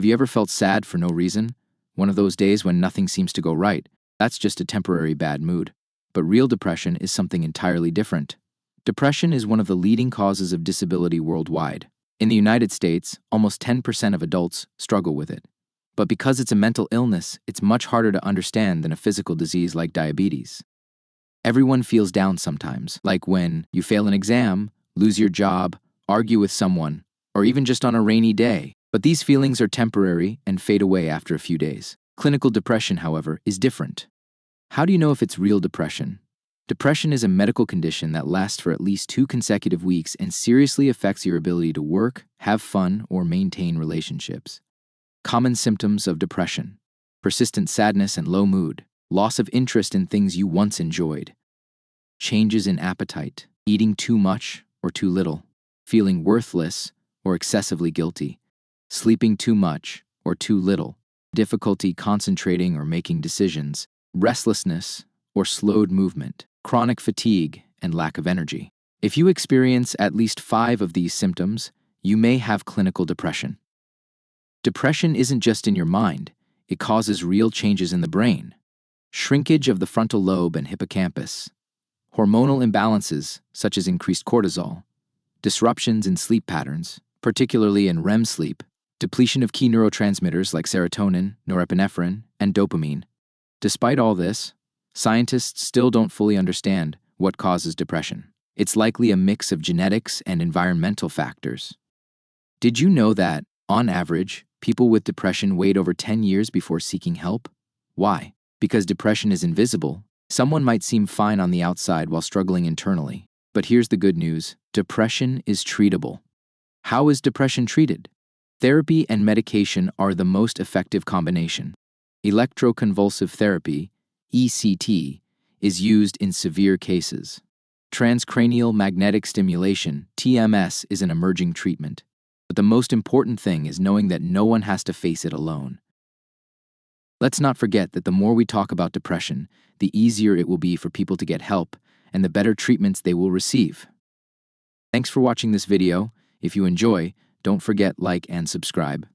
Have you ever felt sad for no reason? One of those days when nothing seems to go right. That's just a temporary bad mood. But real depression is something entirely different. Depression is one of the leading causes of disability worldwide. In the United States, almost 10% of adults struggle with it. But because it's a mental illness, it's much harder to understand than a physical disease like diabetes. Everyone feels down sometimes, like when you fail an exam, lose your job, argue with someone, or even just on a rainy day. But these feelings are temporary and fade away after a few days. Clinical depression, however, is different. How do you know if it's real depression? Depression is a medical condition that lasts for at least 2 consecutive weeks and seriously affects your ability to work, have fun, or maintain relationships. Common symptoms of depression: persistent sadness and low mood, loss of interest in things you once enjoyed, changes in appetite, eating too much or too little, feeling worthless or excessively guilty, sleeping too much or too little, difficulty concentrating or making decisions, restlessness or slowed movement, chronic fatigue and lack of energy. If you experience at least 5 of these symptoms, you may have clinical depression. Depression isn't just in your mind, it causes real changes in the brain. Shrinkage of the frontal lobe and hippocampus, hormonal imbalances such as increased cortisol, disruptions in sleep patterns, particularly in REM sleep, depletion of key neurotransmitters like serotonin, norepinephrine, and dopamine. Despite all this, scientists still don't fully understand what causes depression. It's likely a mix of genetics and environmental factors. Did you know that, on average, people with depression wait over 10 years before seeking help? Why? Because depression is invisible. Someone might seem fine on the outside while struggling internally. But here's the good news: depression is treatable. How is depression treated? Therapy and medication are the most effective combination. Electroconvulsive therapy, ECT, is used in severe cases. Transcranial magnetic stimulation, TMS, is an emerging treatment. But the most important thing is knowing that no one has to face it alone. Let's not forget that the more we talk about depression, the easier it will be for people to get help and the better treatments they will receive. Thanks for watching this video. If you enjoy, don't forget like and subscribe.